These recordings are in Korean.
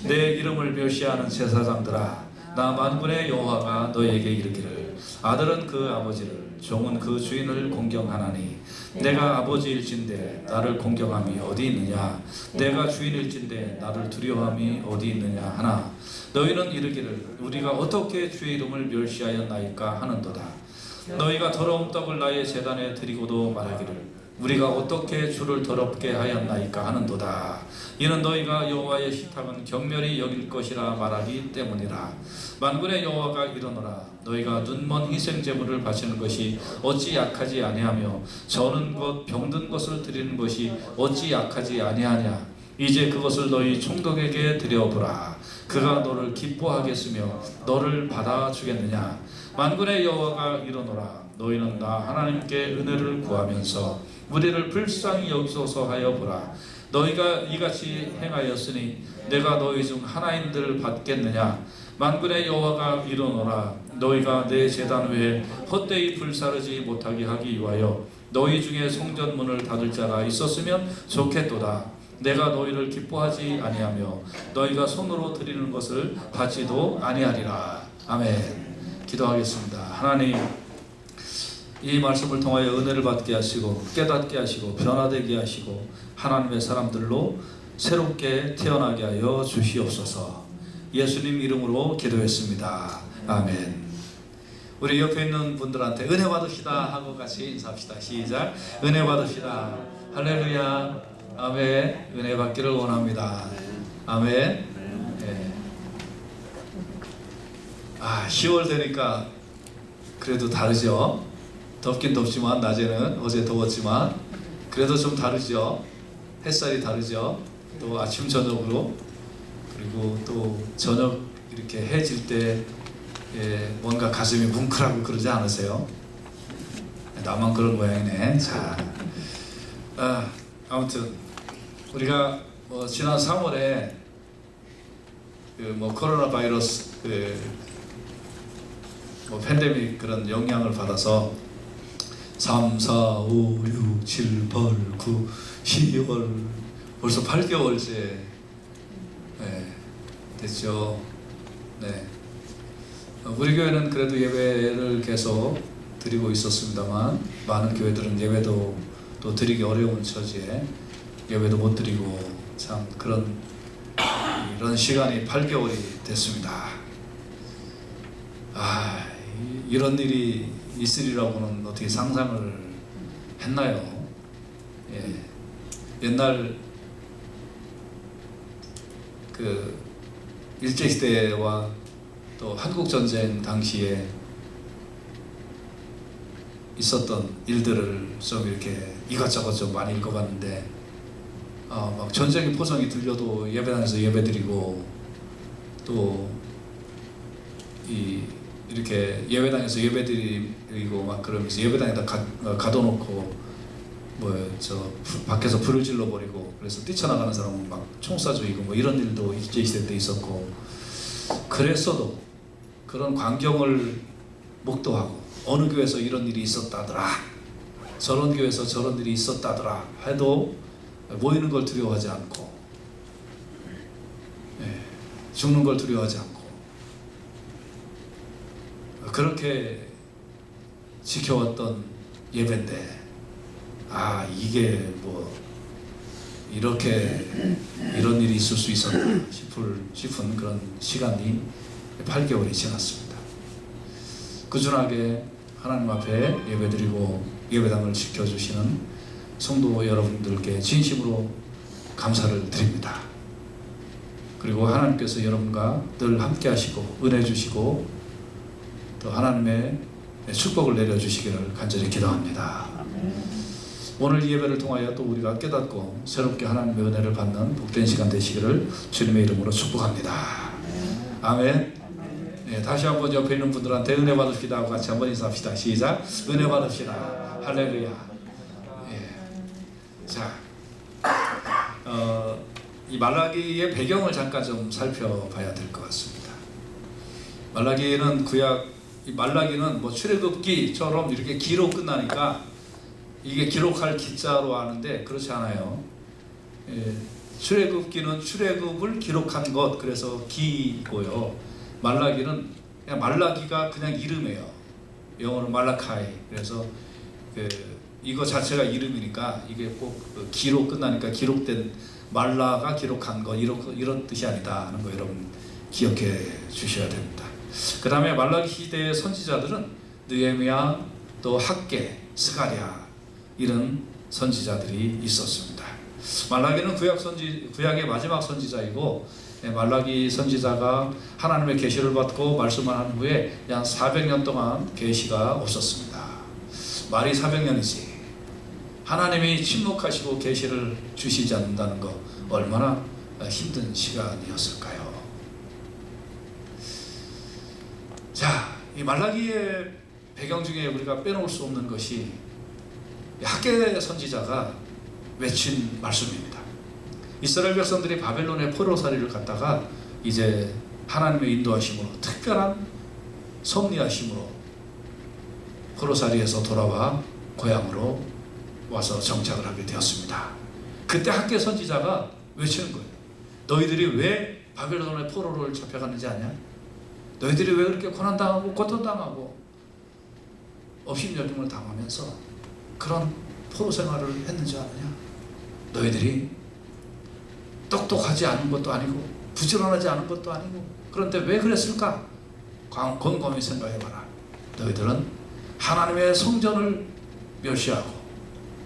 내 이름을 멸시하는 제사장들아, 나 만군의 여호와가 너에게 이르기를 아들은 그 아버지를 종은 그 주인을 공경하나니 내가 아버지일진데 나를 공경함이 어디 있느냐, 내가 주인일진데 나를 두려워함이 어디 있느냐 하나, 너희는 이르기를 우리가 어떻게 주의 이름을 멸시하였나이까 하는도다. 너희가 더러운 떡을 나의 제단에 드리고도 말하기를 우리가 어떻게 주를 더럽게 하였나이까 하는도다. 이는 너희가 여호와의 식탁은 경멸히 여길 것이라 말하기 때문이라. 만군의 여호와가 이르노라, 너희가 눈먼 희생 제물을 바치는 것이 어찌 약하지 아니하며 저는 것 병든 것을 드리는 것이 어찌 약하지 아니하냐. 이제 그것을 너희 총독에게 드려보라. 그가 너를 기뻐하겠으며 너를 받아주겠느냐. 만군의 여호와가 이르노라, 너희는 나 하나님께 은혜를 구하면서 우리를 불쌍히 여기소서 하여 보라. 너희가 이같이 행하였으니 내가 너희 중 하나인들을 받겠느냐. 만군의 여호와가 이르노라, 너희가 내 제단 외에 헛되이 불사르지 못하게 하기 위하여 너희 중에 성전문을 닫을 자가 있었으면 좋겠도다. 내가 너희를 기뻐하지 아니하며 너희가 손으로 드리는 것을 받지도 아니하리라. 아멘. 기도하겠습니다. 하나님, 이 말씀을 통하여 은혜를 받게 하시고 깨닫게 하시고 변화되게 하시고 하나님의 사람들로 새롭게 태어나게 하여 주시옵소서. 예수님 이름으로 기도했습니다. 아멘. 우리 옆에 있는 분들한테 은혜 받읍시다 하고 같이 인사합시다. 시작. 은혜 받읍시다. 할렐루야. 아멘. 은혜 받기를 원합니다. 아멘. 네. 10월 되니까 그래도 다르죠. 덥긴 덥지만 낮에는 어제 더웠지만 그래도 좀 다르죠. 햇살이 다르죠. 또 아침 저녁으로, 그리고 또 저녁 이렇게 해질 때 뭔가 가슴이 뭉클하고 그러지 않으세요? 나만 그런 모양이네. 자, 아무튼 우리가 지난 3월에 코로나 바이러스 팬데믹 그런 영향을 받아서 3, 4, 5, 6, 7, 8, 9, 10월 벌써 8개월째 됐죠. 네. 우리 교회는 그래도 예배를 계속 드리고 있었습니다만 많은 교회들은 예배도 또 드리기 어려운 처지에 예배도 못 드리고 참 이런 시간이 8개월이 됐습니다. 이런 일이 있으리라고는 어떻게 상상을 했나요? 옛날 일제시대와 또 한국전쟁 당시에 있었던 일들을 좀 이렇게 이것저것 좀 많이 읽어봤는데 막 전쟁의 포성이 들려도 예배당에서 예배드리고 또 이렇게 예배당에서 예배드리고 막 그러면서 예배당에다 가둬놓고 밖에서 불을 질러버리고 그래서 뛰쳐나가는 사람은 막 총 쏴 죽이고 이런 일도 일제시대 때 있었고, 그랬어도 그런 광경을 목도하고 어느 교회에서 이런 일이 있었다더라, 저런 교회에서 저런 일이 있었다더라 해도 모이는 걸 두려워하지 않고 죽는 걸 두려워하지 않고 그렇게 지켜왔던 예배인데 이게 이렇게 이런 일이 있을 수 있었나 싶은 그런 시간이 8개월이 지났습니다. 꾸준하게 하나님 앞에 예배드리고 예배당을 지켜주시는 성도 여러분들께 진심으로 감사를 드립니다. 그리고 하나님께서 여러분과 늘 함께 하시고 은혜 주시고 또 하나님의 축복을 내려주시기를 간절히 기도합니다. 오늘 이 예배를 통하여 또 우리가 깨닫고 새롭게 하나님의 은혜를 받는 복된 시간 되시기를 주님의 이름으로 축복합니다. 아멘. 다시 한번 옆에 있는 분들한테 은혜 받읍시다 하고 같이 한번 인사합시다. 시작. 은혜 받읍시다. 할렐루야. 자, 이 말라기의 배경을 잠깐 좀 살펴봐야 될 것 같습니다. 말라기는 말라기는 출애굽기처럼 이렇게 기로 끝나니까 이게 기록할 기자로 아는데 그렇지 않아요. 출애굽기는 출애굽을 기록한 것, 그래서 기고요. 말라기는 그냥 말라기가 그냥 이름이에요. 영어로 말라카이. 그래서 이거 자체가 이름이니까 이게 꼭 기로 끝나니까 기록된 말라가 기록한 것 이런 뜻이 아니다 하는 거 여러분 기억해 주셔야 됩니다. 그 다음에 말라기 시대의 선지자들은 느헤미야, 또 학개, 스가랴 이런 선지자들이 있었습니다. 말라기는 구약의 마지막 선지자이고, 말라기 선지자가 하나님의 계시를 받고 말씀을 한 후에 약 400년 동안 계시가 없었습니다. 말이 400년이지. 하나님이 침묵하시고 계시를 주시지 않는다는 거 얼마나 힘든 시간이었을까요? 자, 이 말라기의 배경 중에 우리가 빼놓을 수 없는 것이 학개 선지자가 외친 말씀입니다. 이스라엘 백성들이 바벨론의 포로살이를 갔다가 이제 하나님의 인도하심으로, 특별한 섭리하심으로 포로살이에서 돌아와 고향으로 와서 정착을 하게 되었습니다. 그때 학개 선지자가 외치는 거예요. 너희들이 왜 바벨론의 포로를 잡혀갔는지 아냐? 너희들이 왜 그렇게 고난당하고 고통당하고 업신여김을 당하면서 그런 포로 생활을 했는지 아느냐? 너희들이 똑똑하지 않은 것도 아니고 부지런하지 않은 것도 아니고, 그런데 왜 그랬을까? 곰곰이 생각해봐라. 너희들은 하나님의 성전을 멸시하고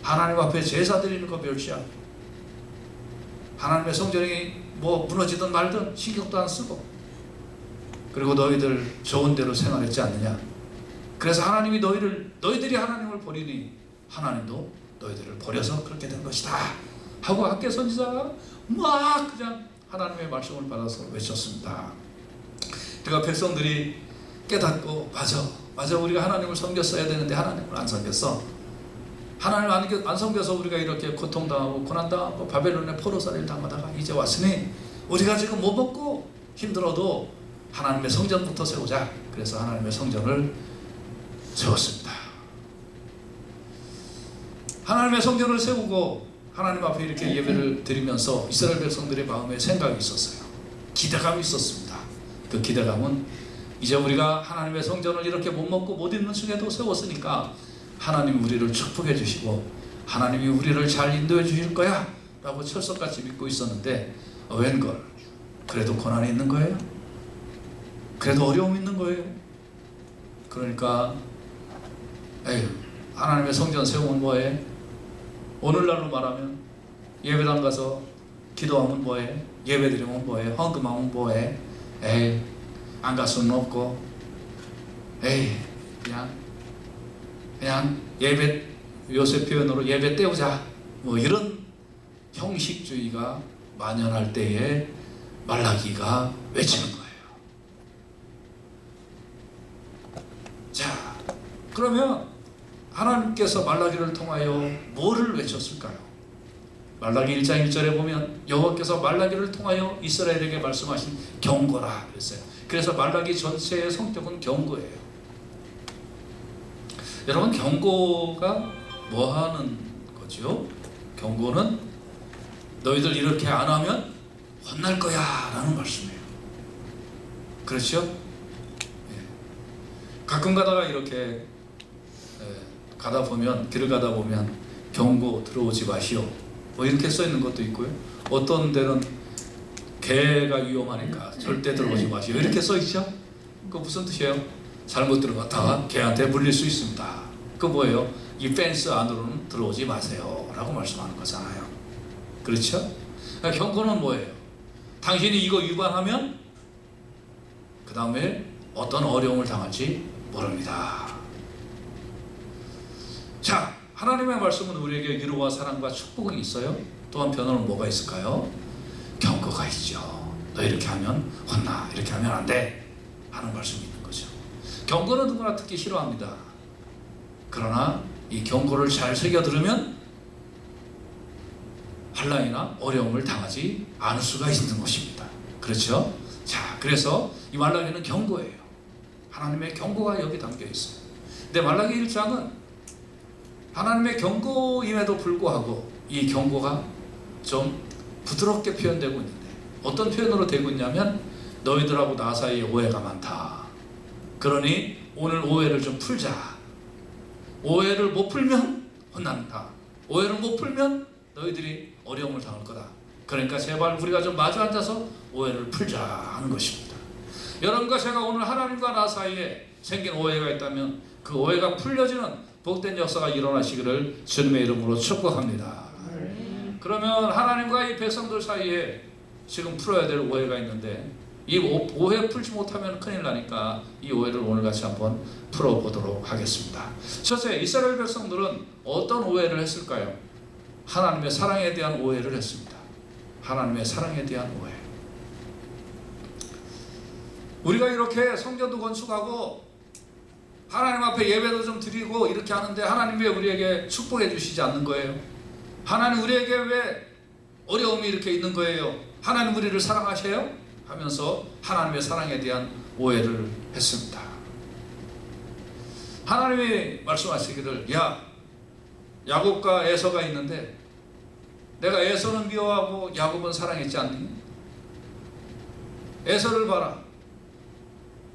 하나님 앞에 제사 드리는 거 멸시하고 하나님의 성전이 뭐 무너지든 말든 신경도 안 쓰고, 그리고 너희들 좋은 대로 생활했지 않느냐? 그래서 하나님이 너희들이 하나님을 버리니 하나님도 너희들을 버려서 그렇게 된 것이다 하고 학개 선지자가 막 그냥 하나님의 말씀을 받아서 외쳤습니다. 그러니까 백성들이 깨닫고, 맞아 우리가 하나님을 섬겼어야 되는데 하나님을 안 섬겼어. 하나님을 안 섬겨서 우리가 이렇게 고통당하고 고난당하고 바벨론의 포로살이를 당하다가 이제 왔으니 우리가 지금 못 먹고 힘들어도 하나님의 성전부터 세우자. 그래서 하나님의 성전을 세웠습니다. 하나님의 성전을 세우고 하나님 앞에 이렇게 예배를 드리면서 이스라엘 백성들의 마음에 생각이 있었어요. 기대감이 있었습니다. 그 기대감은 이제 우리가 하나님의 성전을 이렇게 못 먹고 못 입는 중에도 세웠으니까 하나님이 우리를 축복해 주시고 하나님이 우리를 잘 인도해 주실 거야 라고 철석같이 믿고 있었는데, 웬걸 그래도 고난이 있는 거예요? 그래도 어려움이 있는 거예요? 그러니까 하나님의 성전 세우면 뭐해? 오늘날로 말하면 예배당 가서 기도하면 뭐해? 예배드리면 뭐해? 헌금하면 뭐해? 안 갈 수는 없고, 그냥 예배, 요새 표현으로 예배 때우자, 뭐 이런 형식주의가 만연할 때에 말라기가 외치는 거예요. 자, 그러면 하나님께서 말라기를 통하여 뭐를 외쳤을까요? 말라기 1장 1절에 보면 여호와께서 말라기를 통하여 이스라엘에게 말씀하신 경고라 그랬어요. 그래서 말라기 전체의 성격은 경고예요. 여러분, 경고가 뭐 하는 거죠? 경고는 너희들 이렇게 안 하면 혼날 거야 라는 말씀이에요. 그렇죠? 가끔 가다가 이렇게 길을 가다 보면 경고 들어오지 마시오 뭐 이렇게 써 있는 것도 있고요. 어떤 데는 개가 위험하니까 절대 들어오지 마시오 이렇게 써 있죠. 그 무슨 뜻이에요? 잘못 들어갔다가 개한테 물릴 수 있습니다. 그 뭐예요? 이 펜스 안으로는 들어오지 마세요 라고 말씀하는 거잖아요. 그렇죠? 그러니까 경고는 뭐예요? 당신이 이거 위반하면 그 다음에 어떤 어려움을 당할지 모릅니다. 자, 하나님의 말씀은 우리에게 위로와 사랑과 축복이 있어요. 또 한편으로는 뭐가 있을까요? 경고가 있죠. 너 이렇게 하면 혼나, 이렇게 하면 안 돼 하는 말씀이 있는 거죠. 경고는 누구나 듣기 싫어합니다. 그러나 이 경고를 잘 새겨 들으면 환난이나 어려움을 당하지 않을 수가 있는 것입니다. 그렇죠? 자, 그래서 이 말라기는 경고예요. 하나님의 경고가 여기 담겨 있어요. 근데 말라기 1장은 하나님의 경고임에도 불구하고 이 경고가 좀 부드럽게 표현되고 있는데 어떤 표현으로 되고 있냐면 너희들하고 나 사이에 오해가 많다. 그러니 오늘 오해를 좀 풀자. 오해를 못 풀면 혼난다. 오해를 못 풀면 너희들이 어려움을 당할 거다. 그러니까 제발 우리가 좀 마주 앉아서 오해를 풀자 하는 것입니다. 여러분과 제가 오늘 하나님과 나 사이에 생긴 오해가 있다면 그 오해가 풀려지는 복된 역사가 일어나시기를 주님의 이름으로 축복합니다. 그러면 하나님과 이 백성들 사이에 지금 풀어야 될 오해가 있는데 이 오해 풀지 못하면 큰일 나니까 이 오해를 오늘 같이 한번 풀어보도록 하겠습니다. 첫째, 이스라엘 백성들은 어떤 오해를 했을까요? 하나님의 사랑에 대한 오해를 했습니다. 하나님의 사랑에 대한 오해. 우리가 이렇게 성전도 건축하고 하나님 앞에 예배도 좀 드리고 이렇게 하는데 하나님 왜 우리에게 축복해 주시지 않는 거예요? 하나님 우리에게 왜 어려움이 이렇게 있는 거예요? 하나님 우리를 사랑하셔요? 하면서 하나님의 사랑에 대한 오해를 했습니다. 하나님이 말씀하시기를 야, 야곱과 에서가 있는데 내가 에서는 미워하고 야곱은 사랑했지 않니? 에서를 봐라.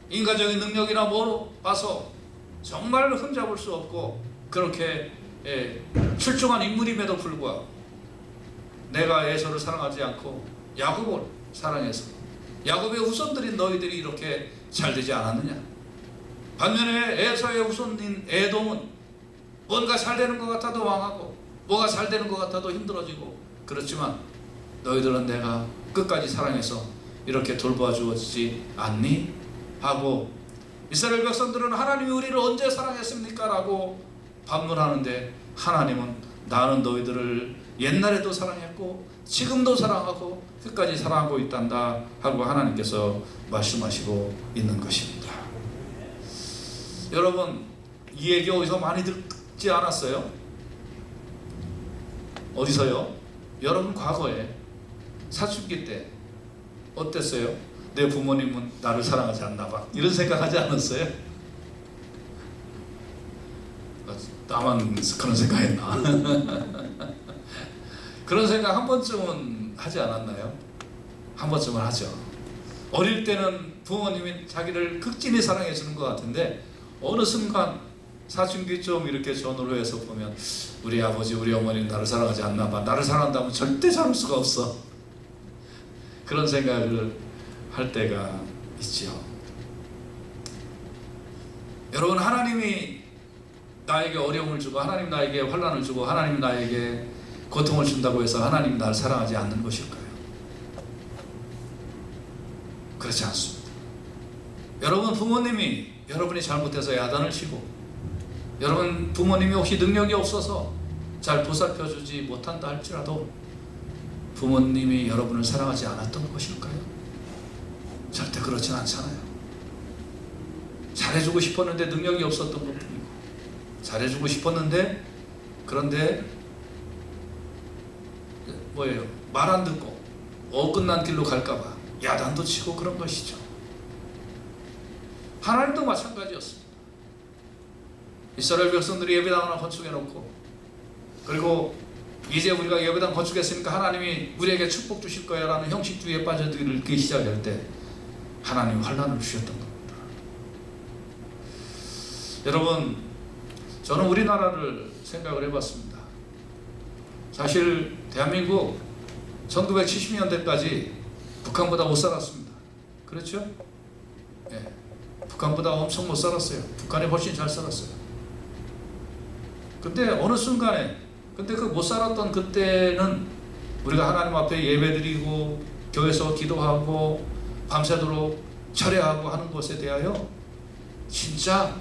인간적인 능력이나 뭐로 봐서 정말 흠잡을 수 없고 그렇게 출중한 인물임에도 불구하고 내가 에서를 사랑하지 않고 야곱을 사랑해서 야곱의 후손들인 너희들이 이렇게 잘 되지 않았느냐? 반면에 에서의 후손인 에돔은 뭔가 잘 되는 것 같아도 왕하고 뭐가 잘 되는 것 같아도 힘들어지고 그렇지만 너희들은 내가 끝까지 사랑해서 이렇게 돌보아 주었지 않니? 하고 이스라엘 백성들은 하나님이 우리를 언제 사랑했습니까? 라고 반문하는데 하나님은 나는 너희들을 옛날에도 사랑했고 지금도 사랑하고 끝까지 사랑하고 있단다 하고 하나님께서 말씀하시고 있는 것입니다. 여러분 이 얘기 어디서 많이 듣지 않았어요? 어디서요? 여러분 과거에 사춘기 때 어땠어요? 내 부모님은 나를 사랑하지 않나 봐 이런 생각하지 않았어요? 나만 그런 생각했나? 그런 생각 한 번쯤은 하지 않았나요? 한 번쯤은 하죠. 어릴 때는 부모님이 자기를 극진히 사랑해 주는 것 같은데 어느 순간 사춘기 좀 이렇게 전후로 해서 보면 우리 아버지 우리 어머니는 나를 사랑하지 않나 봐. 나를 사랑한다면 절대 참을 수가 없어. 그런 생각을 할 때가 있죠. 여러분 하나님이 나에게 어려움을 주고 하나님 나에게 환난을 주고 하나님 나에게 고통을 준다고 해서 하나님 나를 사랑하지 않는 것일까요? 그렇지 않습니다. 여러분 부모님이 여러분이 잘못해서 야단을 치고 여러분 부모님이 혹시 능력이 없어서 잘 보살펴 주지 못한다 할지라도 부모님이 여러분을 사랑하지 않았던 것일까요? 절대 그렇진 않잖아요. 잘해주고 싶었는데 능력이 없었던 것뿐이고 잘해주고 싶었는데 그런데 뭐예요? 말 안 듣고 어긋난 길로 갈까봐 야단도 치고 그런 것이죠. 하나님도 마찬가지였습니다. 이스라엘 백성들이 예배당 하나 건축해놓고 그리고 이제 우리가 예배당 건축했으니까 하나님이 우리에게 축복 주실 거야 라는 형식주의에 빠져들기 시작할 때 하나님 환난을 주셨던 겁니다. 여러분 저는 우리나라를 생각을 해봤습니다. 사실 대한민국 1970년대까지 북한보다 못 살았습니다. 그렇죠? 예, 북한보다 엄청 못 살았어요. 북한이 훨씬 잘 살았어요. 근데 어느 순간에 근데 그 못 살았던 그때는 우리가 하나님 앞에 예배드리고 교회에서 기도하고 밤새도록 철회하고 하는 것에 대하여 진짜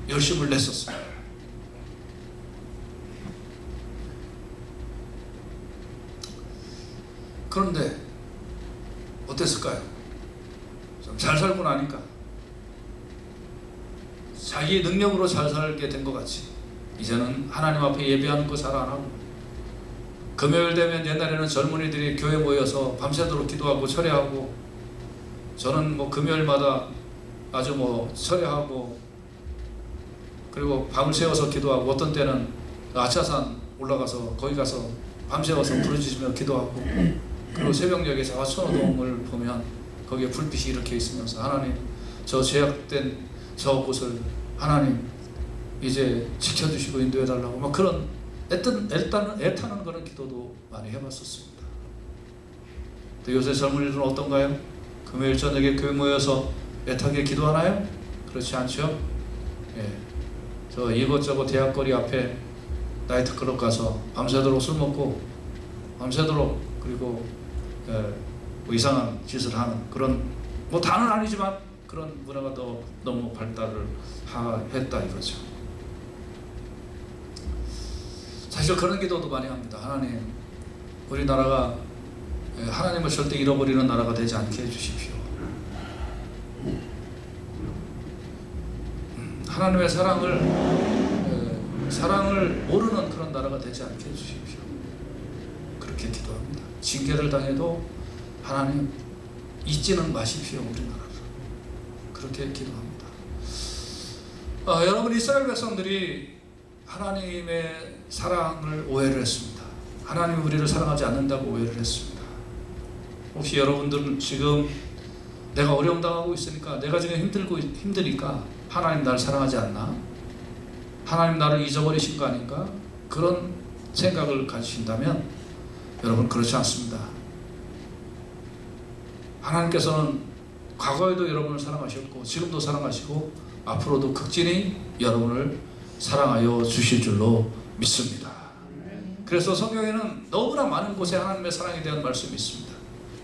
열심을 냈었어요. 그런데 어땠을까요? 좀 잘 살고 나니까 자기 능력으로 잘 살게 된 것 같이 이제는 하나님 앞에 예배하는 거 잘 안 하고 금요일 되면 옛날에는 젊은이들이 교회 모여서 밤새도록 기도하고 철회하고 저는 뭐 금요일마다 아주 뭐 철회하고 그리고 밤을 새워서 기도하고 어떤 때는 아차산 올라가서 거기 가서 밤새워서 부르짖으며 기도하고, 그리고 새벽녘에 자화천호동을 보면 거기에 불빛이 이렇게 있으면서 하나님, 저 죄악된 저곳을 하나님 이제 지켜주시고 인도해달라고 막 그런 애타는 그런 기도도 많이 해봤었습니다. 요새 젊은이들은 어떤가요? 금요일 저녁에 교회 모여서 애타게 기도하나요? 그렇지 않죠? 예. 저 이것저것 대학거리 앞에 나이트클럽 가서 밤새도록 술 먹고 밤새도록, 그리고 뭐 이상한 짓을 하는 그런, 뭐 다는 아니지만 그런 문화가 너무 발달을 했다 이거죠. 사실 그런 기도도 많이 합니다. 하나님, 우리나라가 하나님을 절대 잃어버리는 나라가 되지 않게 해주십시오. 하나님의 사랑을 모르는 그런 나라가 되지 않게 해주십시오. 그렇게 기도합니다. 징계를 당해도 하나님 잊지는 마십시오, 우리나라를. 그렇게 기도합니다. 여러분, 이스라엘 백성들이 하나님의 사랑을 오해를 했습니다. 하나님이 우리를 사랑하지 않는다고 오해를 했습니다. 혹시 여러분들은 지금 내가 어려움 당하고 있으니까, 내가 지금 힘드니까 하나님 나를 사랑하지 않나? 하나님 나를 잊어버리신 거 아닌가? 그런 생각을 가지신다면 여러분, 그렇지 않습니다. 하나님께서는 과거에도 여러분을 사랑하셨고 지금도 사랑하시고 앞으로도 극진히 여러분을 사랑하여 주실 줄로 믿습니다. 그래서 성경에는 너무나 많은 곳에 하나님의 사랑에 대한 말씀이 있습니다.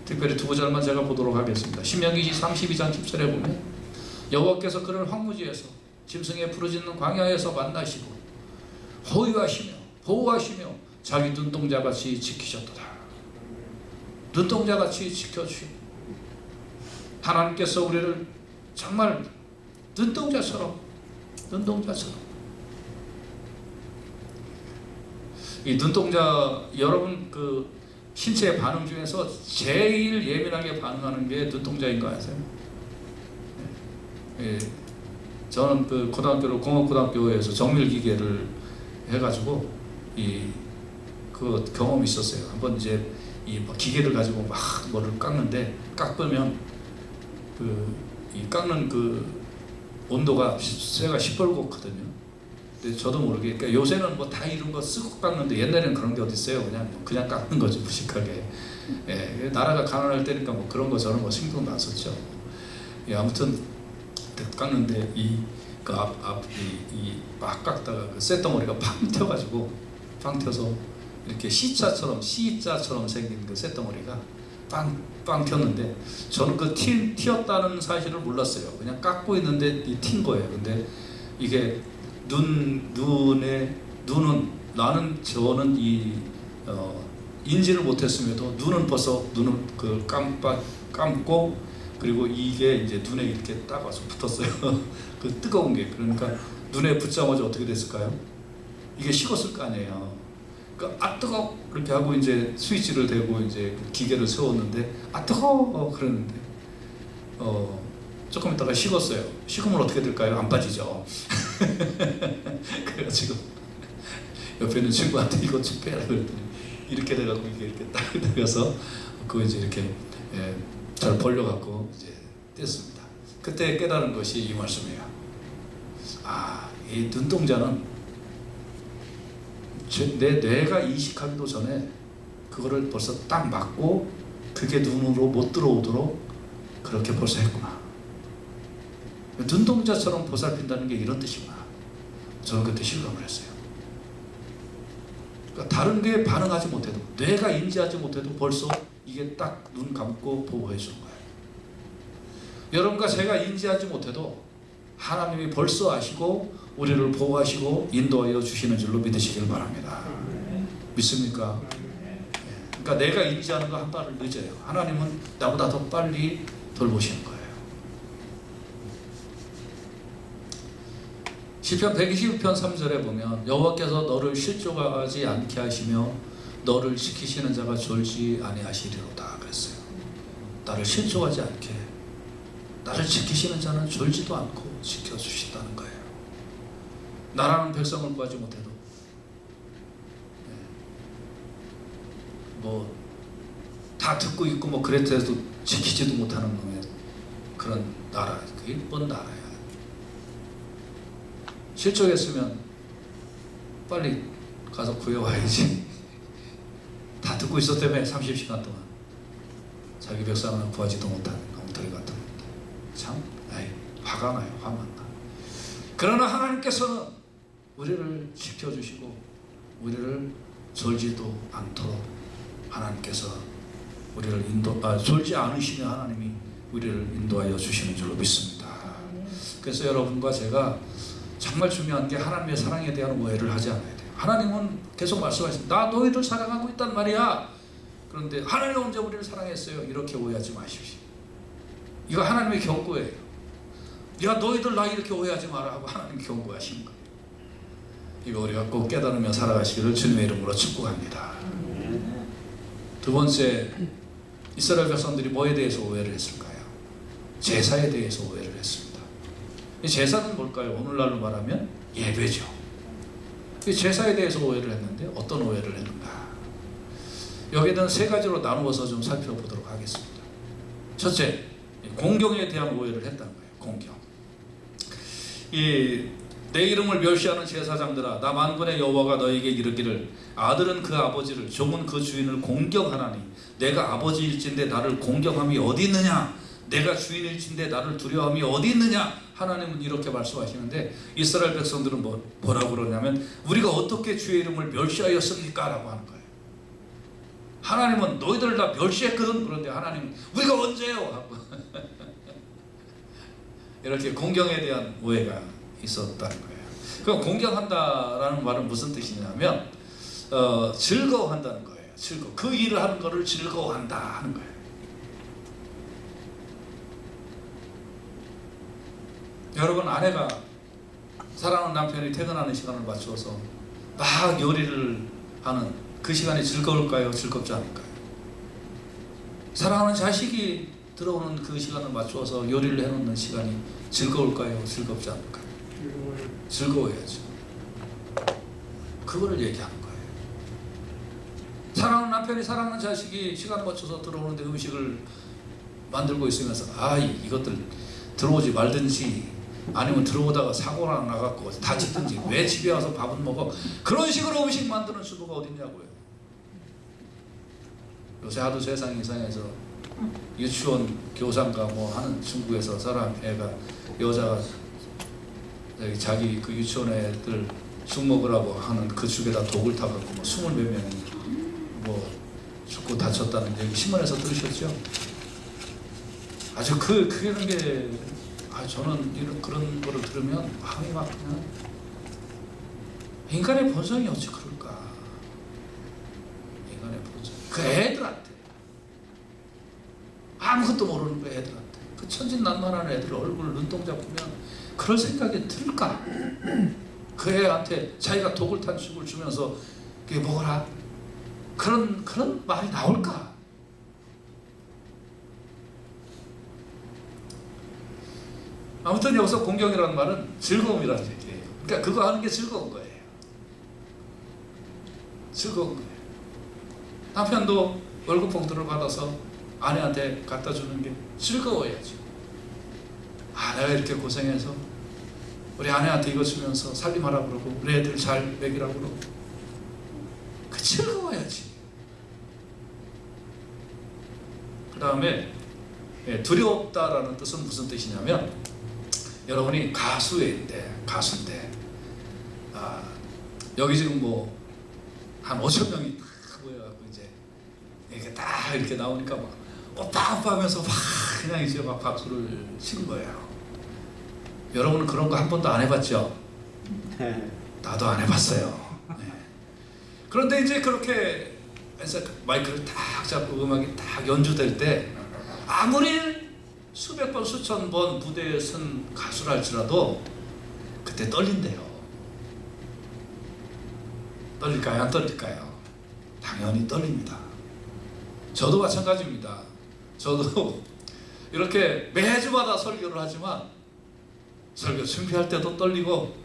특별히 두 구절만 제가 보도록 하겠습니다. 신명기 32장 10절에 보면 여호와께서 그를 황무지에서 짐승의 부르짖는 광야에서 만나시고 호위하시며 보호하시며 자기 눈동자같이 지키셨도다. 눈동자같이 지켜주시고, 하나님께서 우리를 정말 눈동자처럼 이 눈동자, 여러분 그 신체의 반응 중에서 제일 예민하게 반응하는 게 눈동자인 거 아세요? 예. 저는 그 고등학교를 공업고등학교에서 정밀기계를 해가지고 그 경험이 있었어요. 한번 이제 이 기계를 가지고 막 뭐를 깎는데, 깎으면 이 깎는 그 온도가 쇠가 시뻘겋거든요. 근데 저도 모르게, 그러니까 요새는 뭐 다 이런 거 쓰고 깎는데 옛날에는 그런 게 어디 있어요? 그냥 깎는 거죠, 무식하게. 예, 나라가 가난할 때니까 뭐 그런 거 저런 거 신경 났었죠. 예, 아무튼 깎는데 막 깎다가 그 쇳덩어리가 팡 튀어가지고, 팡 튀어서 이렇게 C자처럼 생긴 그 쇳덩어리가 빵 튀었는데, 저는 그 튀었다는 사실을 몰랐어요. 그냥 깎고 있는데 튄 거예요. 근데 이게 저는 인지를 못했음에도 눈을 감고, 그리고 이게 이제 눈에 이렇게 딱 와서 붙었어요. 그 뜨거운 게, 그러니까 눈에 붙자마자 어떻게 됐을까요? 이게 식었을 거 아니에요. 그러니까 뜨거워 이렇게 하고 이제 스위치를 대고 이제 기계를 세웠는데 뜨거워 그랬는데 조금 있다가 식었어요. 식으면 어떻게 될까요? 안 빠지죠. 그래가지고 옆에 있는 친구한테 이것 좀 빼라 그랬더니 이렇게 돼갖고 이게 이렇게 딱 들어가서 그거 이제 이렇게 잘 벌려갖고 이제 뗐습니다. 그때 깨달은 것이 이 말씀이에요. 이 눈동자는 내 뇌가 이식하기도 전에 그거를 벌써 딱 막고 그게 눈으로 못 들어오도록 그렇게 벌써 했구나. 눈동자처럼 보살핀다는 게 이런 뜻이구나. 저는 그때 실감을 했어요. 그러니까 다른 게 반응하지 못해도, 뇌가 인지하지 못해도 벌써 이게 딱 눈 감고 보호해 주는 거예요. 여러분과 제가 인지하지 못해도 하나님이 벌써 아시고 우리를 보호하시고 인도하여 주시는 줄로 믿으시길 바랍니다. 믿습니까? 그러니까 내가 인지하는 거 한 발을 늦어요. 하나님은 나보다 더 빨리 돌보시는 거예요. 시편 120편 3절에 보면 여호와께서 너를 실족하지 않게 하시며 너를 지키시는 자가 졸지 아니하시리로다 그랬어요. 나를 실족하지 않게, 나를 지키시는 자는 졸지도 않고 지켜주신다는 거예요. 나라는 백성을 구하지 못해도 뭐 다 듣고 있고 뭐 그랬더라도 지키지도 못하는 놈의 그런 나라. 그게 뭔 나라야. 실족했으면 빨리 가서 구해와야지. 다 듣고 있었다며 30시간 동안 자기 백성은 구하지도 못하는 엉터리 같은 겁니다. 참 화가 나요. 화만 나. 그러나 하나님께서는 우리를 지켜주시고 우리를 졸지도 않도록 하나님께서 우리를 졸지 않으시며 하나님이 우리를 인도하여 주시는 줄로 믿습니다. 그래서 여러분과 제가 정말 중요한 게 하나님의 사랑에 대한 오해를 하지 않아야 돼요. 하나님은 계속 말씀하십니다. 나 너희들 사랑하고 있단 말이야. 그런데 하나님 언제 우리를 사랑했어요? 이렇게 오해하지 마십시오. 이거 하나님의 경고예요. 야 너희들 나 이렇게 오해하지 마라 하고 하나님 경고하신 거예요. 이거 우리가 꼭 깨달으며 살아가시기를 주님의 이름으로 축복합니다. 두 번째, 이스라엘 백성들이 뭐에 대해서 오해를 했을까요? 제사에 대해서 오해를 했습니다. 이 제사는 뭘까요? 오늘날로 말하면 예배죠. 이 제사에 대해서 오해를 했는데 어떤 오해를 했는가? 여기에는 세 가지로 나누어서 좀 살펴보도록 하겠습니다. 첫째, 공경에 대한 오해를 했다는 거예요. 공경. 내 이름을 멸시하는 제사장들아, 나 만군의 여호와가 너에게 이르기를 아들은 그 아버지를 종은 그 주인을 공경하나니 내가 아버지일진데 나를 공경함이 어디 있느냐? 내가 주인일진데 나를 두려움이 어디 있느냐? 하나님은 이렇게 말씀하시는데 이스라엘 백성들은 뭐라고 그러냐면 우리가 어떻게 주의 이름을 멸시하였습니까? 라고 하는 거예요. 하나님은 너희들 다 멸시했거든. 그런데 하나님은 우리가 언제요? 하고 이렇게 공경에 대한 오해가 있었다는 거예요. 그럼 공경한다라는 말은 무슨 뜻이냐면 즐거워한다는 거예요. 그 일을 하는 거를 즐거워한다 하는 거예요. 여러분, 아내가 사랑하는 남편이 퇴근하는 시간을 맞추어서 막 요리를 하는 그 시간이 즐거울까요? 즐겁지 않을까요? 사랑하는 자식이 들어오는 그 시간을 맞추어서 요리를 해놓는 시간이 즐거울까요? 즐겁지 않을까요? 즐거워야죠. 그거를 얘기하는 거예요. 사랑하는 남편이 사랑하는 자식이 시간을 맞춰서 들어오는데 음식을 만들고 있으면서 이것들 들어오지 말든지 아니면 들어오다가 사고나 나갖고 다치든지 왜 집에 와서 밥은 먹어? 그런 식으로 음식 만드는 주부가 어딨냐고요. 요새 하도 세상 이상해서 유치원 교사인가 뭐 하는 중국에서 애가 여자가 자기 그 유치원 애들 죽 먹으라고 하는 그 죽에다 독을 타갖고 뭐 20몇 명이 뭐 죽고 다쳤다는 얘기 신문에서 들으셨죠? 아주 그런 게 저는 그런 거를 들으면 마음이 막 그냥 인간의 본성이 어찌 그럴까? 인간의 본성. 그 애들한테 아무것도 모르는 그 애들한테 그 천진난만한 애들 얼굴 눈동자 보면 그럴 생각이 들까? 그 애한테 자기가 독을 탄 죽을 주면서 그게 먹어라. 그런 말이 나올까? 아무튼 여기서 공경이라는 말은 즐거움이라는 얘기예요. 그러니까 그거 하는 게 즐거운 거예요. 즐거운 거예요. 남편도 월급 봉투를 받아서 아내한테 갖다 주는 게 즐거워야죠. 내가 이렇게 고생해서 우리 아내한테 이거 주면서 살림하라 그러고 우리 애들 잘 먹이라고 그러고 그 즐거워야지. 그 다음에 두렵다라는 뜻은 무슨 뜻이냐면 여러분이 가수인데 여기 지금 뭐 한 5천 명이 딱 모여갖고 이제 이렇게 딱 이렇게 나오니까 막 오빠 하면서 막 그냥 이제 막 박수를 치는 거예요. 여러분은 그런 거 한 번도 안 해봤죠? 나도 안 해봤어요. 네. 그런데 이제 그렇게 해서 마이크를 딱 잡고 음악이 딱 연주될 때 아무리 수백 번 수천 번 무대에 선 가수랄지라도 그때 떨린대요. 떨릴까요? 안 떨릴까요? 당연히 떨립니다. 저도 마찬가지입니다. 저도 이렇게 매주마다 설교를 하지만 설교 준비할 때도 떨리고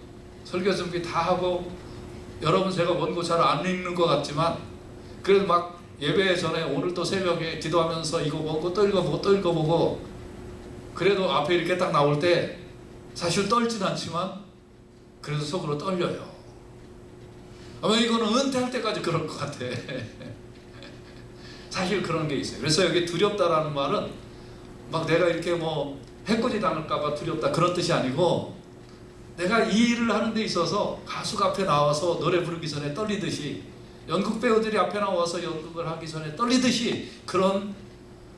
설교 준비 다 하고 여러분 제가 원고 잘 안 읽는 것 같지만 그래도 막 예배 전에 오늘 또 새벽에 기도하면서 이거 보고 또 읽어보고 또 읽어보고 그래도 앞에 이렇게 딱 나올 때 사실 떨진 않지만 그래도 속으로 떨려요. 아마 이거는 은퇴할 때까지 그럴 것 같아. 사실 그런 게 있어요. 그래서 여기 두렵다라는 말은 막 내가 이렇게 뭐 해코지 당할까봐 두렵다 그런 뜻이 아니고 내가 이 일을 하는 데 있어서 가수가 앞에 나와서 노래 부르기 전에 떨리듯이 연극 배우들이 앞에 나와서 연극을 하기 전에 떨리듯이 그런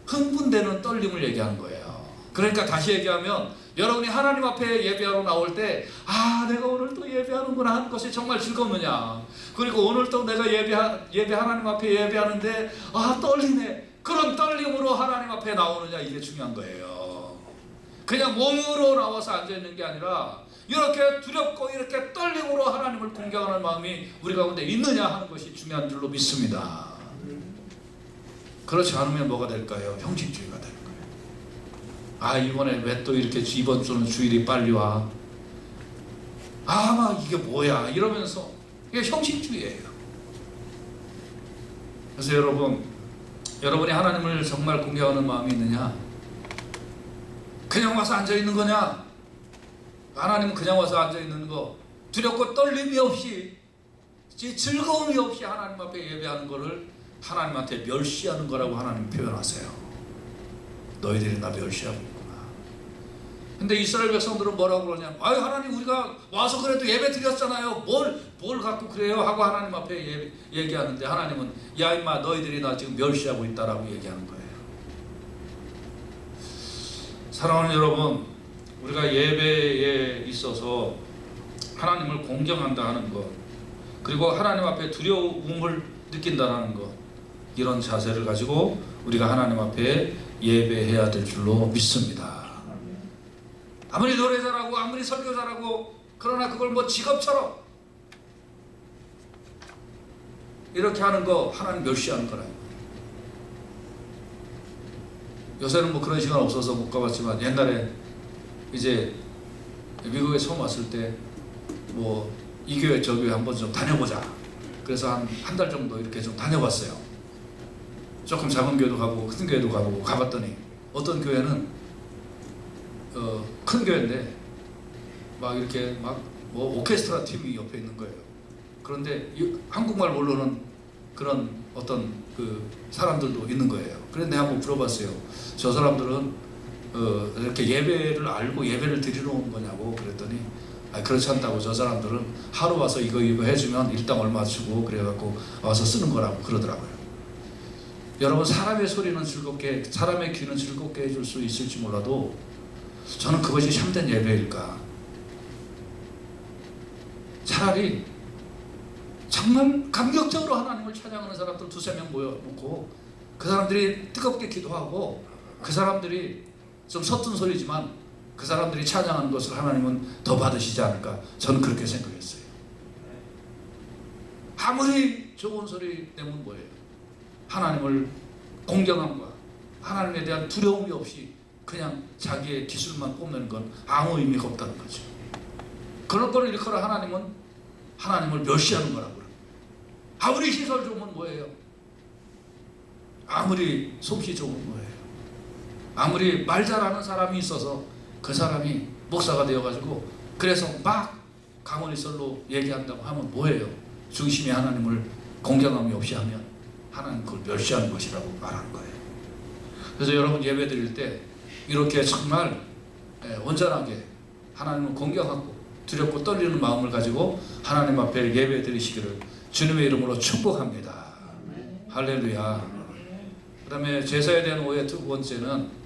흥분되는 떨림을 얘기하는 거예요. 그러니까 다시 얘기하면 여러분이 하나님 앞에 예배하러 나올 때 내가 오늘 또 예배하는구나 하는 것이 정말 즐겁느냐, 그리고 오늘 또 내가 예배 하나님 앞에 예배하는데 떨리네, 그런 떨림으로 하나님 앞에 나오느냐, 이게 중요한 거예요. 그냥 몸으로 나와서 앉아있는 게 아니라 이렇게 두렵고 이렇게 떨림으로 하나님을 공경하는 마음이 우리 가운데 있느냐 하는 것이 중요한 줄로 믿습니다. 그렇지 않으면 뭐가 될까요? 형식주의가 되는 거예요. 이번에 왜 또 이렇게 이번 주는 주일이 빨리 와? 막 이게 뭐야? 이러면서 이게 형식주의예요. 그래서 여러분이 하나님을 정말 공경하는 마음이 있느냐? 그냥 와서 앉아있는 거냐? 하나님은 그냥 와서 앉아있는 거, 두렵고 떨림이 없이 즐거움이 없이 하나님 앞에 예배하는 거를 하나님한테 멸시하는 거라고 하나님 표현하세요. 너희들이 나 멸시하고 있구나. 근데 이스라엘 백성들은 뭐라고 그러냐? 하나님, 우리가 와서 그래도 예배 드렸잖아요. 뭘 갖고 그래요? 하고 하나님 앞에 얘기하는데 하나님은 야 임마, 너희들이 나 지금 멸시하고 있다라고 얘기하는 거예요. 사랑하는 여러분, 우리가 예배에 있어서 하나님을 공경한다 하는 것, 그리고 하나님 앞에 두려움을 느낀다는 것, 이런 자세를 가지고 우리가 하나님 앞에 예배해야 될 줄로 믿습니다. 아무리 노래 잘하고 아무리 설교 잘하고 그러나 그걸 뭐 직업처럼 이렇게 하는 거 하나님 멸시하는 거라. 요새는 뭐 그런 시간 없어서 못 가봤지만 옛날에 이제 미국에 처음 왔을 때 뭐 이 교회 저 교회 한번 좀 다녀보자. 그래서 한 달 정도 이렇게 좀 다녀봤어요. 조금 작은 교회도 가보고 큰 교회도 가보고 가봤더니 어떤 교회는 큰 교회인데 막 이렇게 막 뭐 오케스트라 팀이 옆에 있는 거예요. 그런데 한국말 모르는 그런 어떤 그 사람들도 있는 거예요. 그런데 한번 물어봤어요. 저 사람들은 이렇게 예배를 알고 예배를 드리러 온 거냐고 그랬더니 그렇지 않다고, 저 사람들은 하루 와서 이거 해주면 일당 얼마 주고 그래갖고 와서 쓰는 거라고 그러더라고요. 여러분, 사람의 소리는 즐겁게, 사람의 귀는 즐겁게 해줄 수 있을지 몰라도 저는 그것이 참된 예배일까? 차라리 정말 감격적으로 하나님을 찬양하는 사람들 2-3명 모여놓고 그 사람들이 뜨겁게 기도하고 그 사람들이 좀 서툰 소리지만 그 사람들이 찬양하는 것을 하나님은 더 받으시지 않을까, 저는 그렇게 생각했어요. 아무리 좋은 소리 내면 뭐예요? 하나님을 공경함과 하나님에 대한 두려움이 없이 그냥 자기의 기술만 뽐내는 건 아무 의미가 없다는 거죠. 그럴 거를 일컬어 하나님은 하나님을 멸시하는 거라고 그래요. 아무리 시설 좋으면 뭐예요? 아무리 솜씨 좋으면 뭐예요? 아무리 말 잘하는 사람이 있어서 그 사람이 목사가 되어가지고 그래서 막 강원이설로 얘기한다고 하면 뭐예요? 중심이 하나님을 공경함이 없이 하면 하나님 그걸 멸시하는 것이라고 말하는 거예요. 그래서 여러분 예배 드릴 때 이렇게 정말 온전하게 하나님을 공경하고 두렵고 떨리는 마음을 가지고 하나님 앞에 예배 드리시기를 주님의 이름으로 축복합니다. 할렐루야. 그 다음에 제사에 대한 오해 두 번째는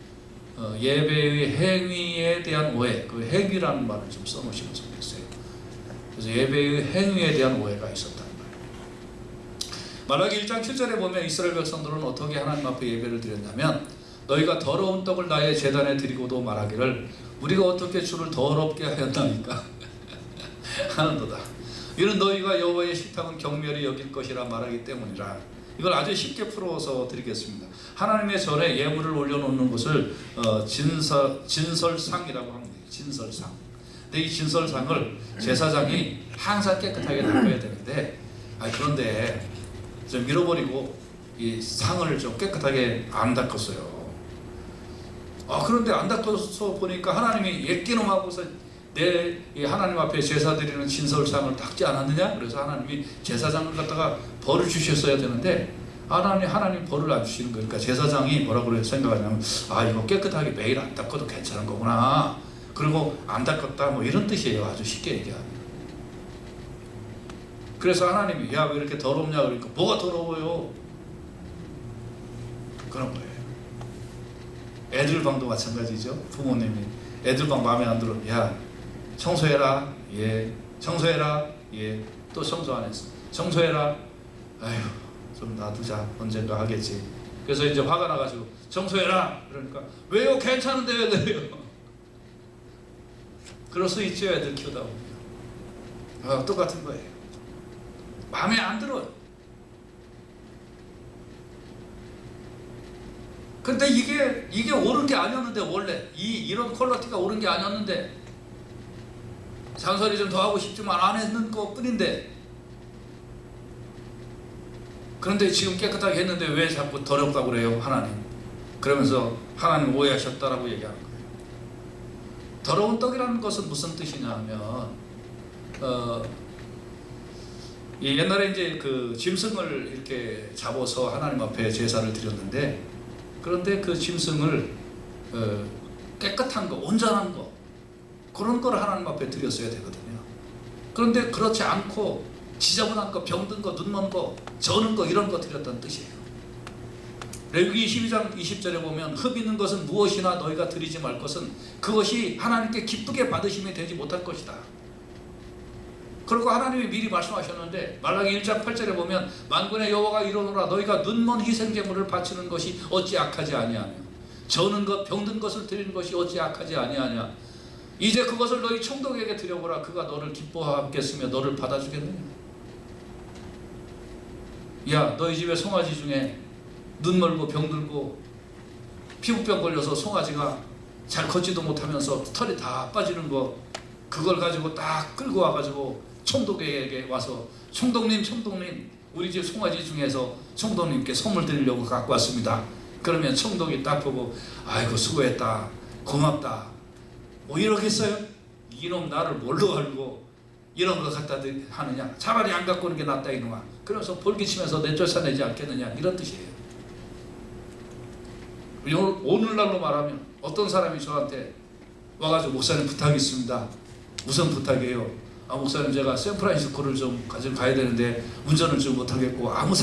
예배의 행위에 대한 오해, 그 행위라는 말을 좀 써놓으시면 좋겠어요. 그래서 예배의 행위에 대한 오해가 있었다는 거예요. 말라기 1장 7절에 보면 이스라엘 백성들은 어떻게 하나님 앞에 예배를 드렸냐면, 너희가 더러운 떡을 나의 제단에 드리고도 말하기를 우리가 어떻게 주를 더럽게 하였나이까 하는도다. 이는 너희가 여호와의 식탁은 경멸히 여길 것이라 말하기 때문이라. 이걸 아주 쉽게 풀어서 드리겠습니다. 하나님의 전에 예물을 올려놓는 것을 진설상이라고 합니다. 진설상. 근데 이 진설상을 제사장이 항상 깨끗하게 닦아야 되는데 그런데 좀 밀어버리고 이 상을 좀 깨끗하게 안 닦았어요. 그런데 안 닦아서 보니까 하나님이 옛기놈하고서 내 하나님 앞에 제사 드리는 진설상을 닦지 않았느냐? 그래서 하나님이 제사장을 갖다가 벌을 주셨어야 되는데 하나님 벌을 안 주시는 거예요. 그러니까 제사장이 뭐라고 생각하냐면 이거 깨끗하게 매일 안 닦아도 괜찮은 거구나. 그리고 안 닦았다 뭐 이런 뜻이에요. 아주 쉽게 얘기하면. 그래서 하나님이 야 왜 이렇게 더럽냐 그러니까 뭐가 더러워요? 그런 거예요. 애들 방도 마찬가지죠. 부모님이 애들 방 마음에 안 들어 야 청소해라. 예. 청소해라. 예. 또 청소 안 했어. 청소해라. 아휴 좀 놔두자. 언젠가 하겠지. 그래서 이제 화가 나가지고 청소해라. 그러니까 왜요? 괜찮은데 왜 그래요? 그럴 수 있죠. 애들 키우다 보면. 똑같은 거예요. 마음에 안 들어요. 근데 이게 옳은 게 아니었는데 원래 이런 퀄리티가 옳은 게 아니었는데 잔소리 좀 더 하고 싶지만 안 했는 것 뿐인데 그런데 지금 깨끗하게 했는데 왜 자꾸 더럽다고 그래요 하나님? 그러면서 하나님 오해하셨다라고 얘기하는 거예요. 더러운 떡이라는 것은 무슨 뜻이냐 하면 옛날에 이제 그 짐승을 이렇게 잡아서 하나님 앞에 제사를 드렸는데 그런데 그 짐승을 깨끗한 거, 온전한 거 그런 거를 하나님 앞에 드렸어야 되거든요. 그런데 그렇지 않고 지저분한 거, 병든 거, 눈먼 거, 저는 거 이런 거 드렸다는 뜻이에요. 레위기 22장 20절에 보면 흠 있는 것은 무엇이나 너희가 드리지 말 것은 그것이 하나님께 기쁘게 받으심이 되지 못할 것이다. 그리고 하나님이 미리 말씀하셨는데 말라기 1장 8절에 보면 만군의 여호와가 이르노라 너희가 눈먼 희생제물을 바치는 것이 어찌 악하지 아니하며 저는 것 병든 것을 드리는 것이 어찌 악하지 아니하냐. 이제 그것을 너희 총독에게 드려보라. 그가 너를 기뻐하겠으며 너를 받아주겠느냐. 야 너희 집에 송아지 중에 눈멀고 병들고 피부병 걸려서 송아지가 잘 걷지도 못하면서 털이 다 빠지는 거 그걸 가지고 딱 끌고 와가지고 총독에게 와서 총독님 우리 집 송아지 중에서 총독님께 선물 드리려고 갖고 왔습니다. 그러면 총독이 딱 보고 아이고 수고했다 고맙다 뭐 이러겠어요? 이놈 나를 뭘로 알고 이런 거 갖다 하느냐. 차라리 안 갖고 오는 게 낫다 이놈아. 그러면서 볼기치면서 내쫓아내지 않겠느냐 이런 뜻이에요. 오늘날로 말하면 어떤 사람이 저한테 와가지고 목사님 부탁이 있습니다. 무슨 부탁이에요? 목사님 제가 샌프란시스코를 좀 가야 되는데 운전을 좀 못하겠고 아무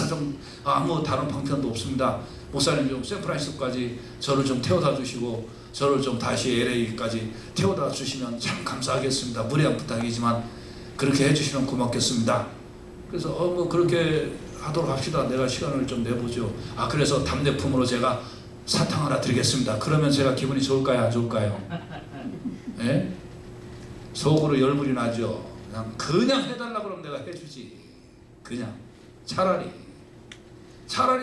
다른 방편도 없습니다. 목사님 좀 샌프란시스코까지 저를 좀 태워다 주시고 저를 좀 다시 LA까지 태워다 주시면 참 감사하겠습니다. 무례한 부탁이지만 그렇게 해주시면 고맙겠습니다. 그래서 뭐 그렇게 하도록 합시다. 내가 시간을 좀 내보죠. 그래서 답례품으로 제가 사탕 하나 드리겠습니다. 그러면 제가 기분이 좋을까요? 안 좋을까요? 예? 속으로 열불이 나죠. 그냥 해달라고 그러면 내가 해주지. 그냥 차라리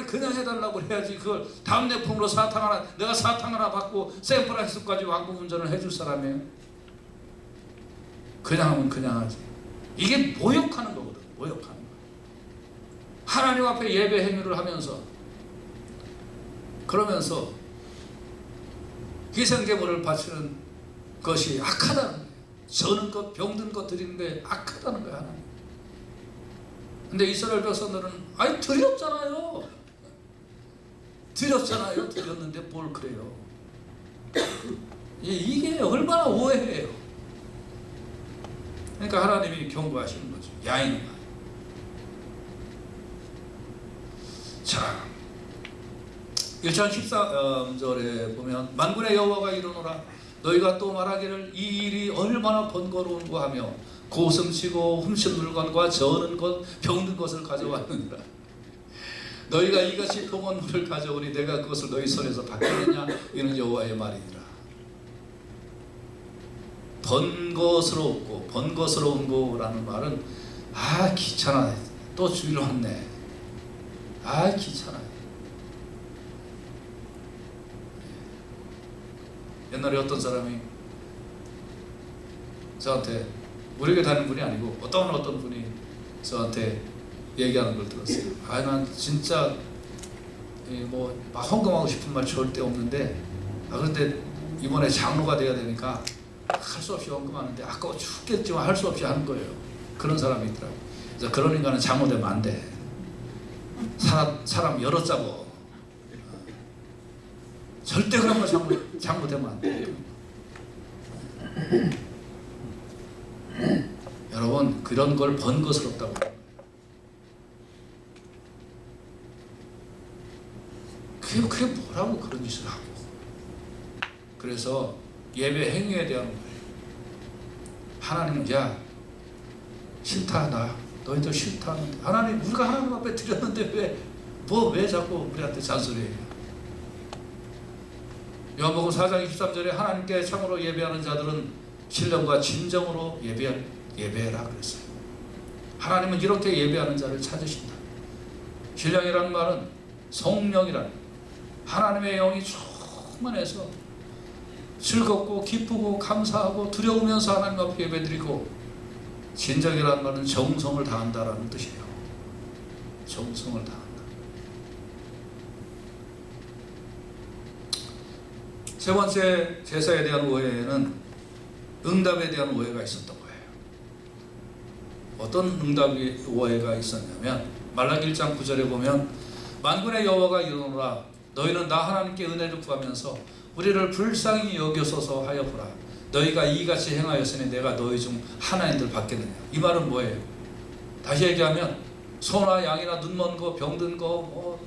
그냥 해달라고 해야지. 그걸 답례품으로 내가 사탕 하나 받고 샌프란시스코까지 왕복 운전을 해줄 사람이에요. 그냥 하면 그냥 하지. 이게 모욕하는 거거든. 모욕하는 거. 하나님 앞에 예배 행위를 하면서 그러면서 희생제물을 바치는 것이 악하다는 거예요. 저는 것 병든 것 드리는 게 악하다는 거야 하나님. 근데 이스라엘 백성들은 드렸잖아요. 드렸는데 뭘 그래요. 이게 얼마나 오해해요. 그러니까 하나님이 경고하시는 거죠. 야 이놈아. 자 1장 13절에 보면 만군의 여호와가 이르노라 너희가 또 말하기를 이 일이 얼마나 번거로운고 하며 고슴치고 훔친 물건과 저는 것 병든 것을 가져왔느니라. 너희가 이같이 봉헌 물을 가져오니 내가 그것을 너희 손에서 받겠느냐. 이는 여호와의 말이니라. 번거스러운 거라는 말은 귀찮아 또 주의로 왔네. 귀찮아. 옛날에 어떤 사람이 저한테 우리 교회 다니는 분이 아니고 어떤 분이 저한테 얘기하는 걸 들었어요. 난 진짜 막 헌금하고 싶은 말 절대 없는데, 그런데 이번에 장로가 돼야 되니까 할 수 없이 헌금하는데 아까워 죽겠지만 할 수 없이 하는 거예요. 그런 사람이 있더라고. 그래서 그런 인간은 장로되면 안 돼. 사람 여러 짜고. 절대 그런 거 장로되면 안 돼. 여러분, 그런 걸 번거스럽다고. 그게 뭐라고 그런 짓을 하고. 그래서 예배 행위에 대한 거예요. 하나님은 야 싫다, 나 너희들 싫다 하는데, 하나님 우리가 하나님 앞에 드렸는데 왜 자꾸 우리한테 잔소리해요? 요한복음 4장 23절에 하나님께 참으로 예배하는 자들은 신령과 진정으로 예배해라 그랬어요. 하나님은 이렇게 예배하는 자를 찾으신다. 신령이라는 말은 성령이라는, 하나님의 영이 충만해서 즐겁고 기쁘고 감사하고 두려우면서 하나님 앞에 예배드리고, 진정이라는 말은 정성을 다한다라는 뜻이에요. 정성을 다한다. 세 번째, 제사에 대한 오해는 응답에 대한 오해가 있었던 거예요. 어떤 응답의 오해가 있었냐면, 말라기 1장 9절에 보면 만군의 여호와가 이르노라 너희는 나 하나님께 은혜를 구하면서 우리를 불쌍히 여겨소서 하여 보라. 너희가 이같이 행하였으니 내가 너희 중 하나인들 받겠느냐. 이 말은 뭐예요? 다시 얘기하면 소나 양이나 눈먼 거, 병든 거,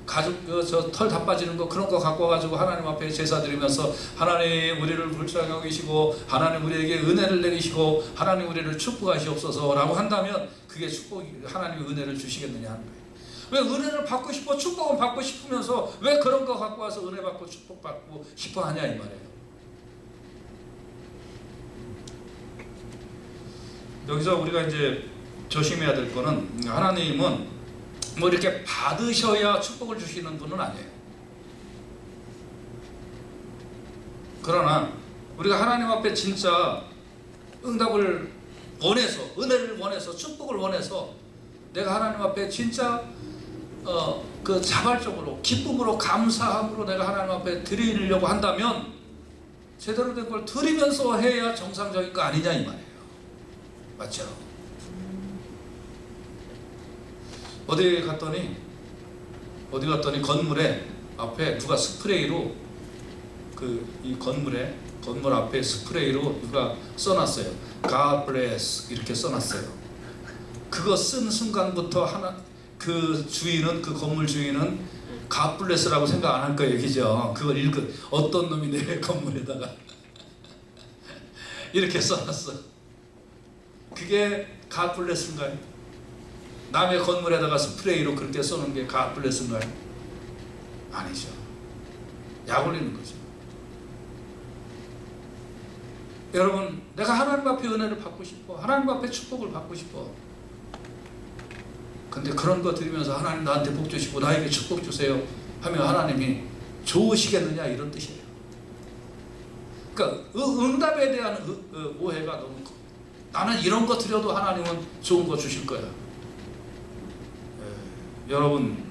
가죽 털 다 빠지는 거, 그런 거 갖고 와가지고 하나님 앞에 제사 드리면서 하나님 우리를 불쌍히 여기시고 하나님 우리에게 은혜를 내리시고 하나님 우리를 축복하시옵소서 라고 한다면 그게 하나님의 은혜를 주시겠느냐 하는 거예요. 왜 은혜를 받고 싶어, 축복은 받고 싶으면서 왜 그런 거 갖고 와서 은혜 받고 축복 받고 싶어 하냐 이 말이에요. 여기서 우리가 이제 조심해야 될 거는, 하나님은 뭐 이렇게 받으셔야 축복을 주시는 분은 아니에요. 그러나 우리가 하나님 앞에 진짜 응답을 원해서, 은혜를 원해서, 축복을 원해서 내가 하나님 앞에 진짜 그 자발적으로 기쁨으로 감사함으로 내가 하나님 앞에 드리려고 한다면 제대로 된 걸 드리면서 해야 정상적인 거 아니냐 이 말이에요. 맞죠? 어디 갔더니 건물에 앞에 누가 스프레이로 이 건물 앞에 스프레이로 누가 써놨어요. God bless 이렇게 써놨어요. 그거 쓴 순간부터 그 건물 주인은 God bless라고 생각 안 할 거예요, 그죠? 그걸 읽은 어떤 놈이 내 건물에다가 이렇게 써놨어. 그게 God bless인가요? 남의 건물에다가 스프레이로 그렇게 써놓은 게 God bless인가요? 아니죠. 약 올리는 거죠. 여러분, 내가 하나님 앞에 은혜를 받고 싶어, 하나님 앞에 축복을 받고 싶어. 근데 그런 거 드리면서 하나님 나한테 복 주시고 나에게 축복 주세요 하면 하나님이 좋으시겠느냐 이런 뜻이에요. 그러니까 응답에 대한 오해가 너무 커. 나는 이런 거 드려도 하나님은 좋은 거 주실 거야. 여러분,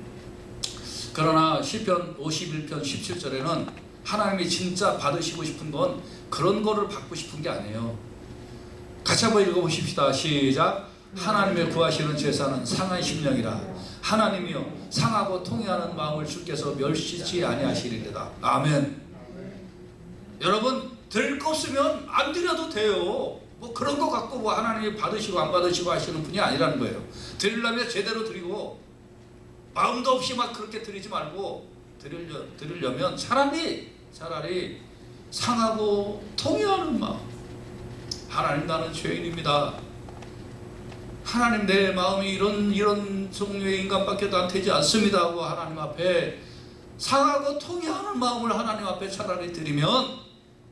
그러나 시편 51편 17절에는 하나님이 진짜 받으시고 싶은 건 그런 거를 받고 싶은 게 아니에요. 같이 한번 읽어보십시다. 시작. 하나님의 구하시는 제사는 상한 심령이라. 하나님이여 상하고 통회하는 마음을 주께서 멸시치 아니하시리로다. 아멘. 여러분, 될 거 없으면 안 드려도 돼요. 뭐 그런 거 갖고 뭐 하나님이 받으시고 안 받으시고 하시는 분이 아니라는 거예요. 드리려면 제대로 드리고, 마음도 없이 막 그렇게 드리지 말고, 드리려면 차라리 상하고 통회하는 마음. 하나님, 나는 죄인입니다. 하나님, 내 마음이 이런 종류의 인간밖에도 안 되지 않습니다 하고 하나님 앞에 상하고 통회하는 마음을 하나님 앞에 차라리 드리면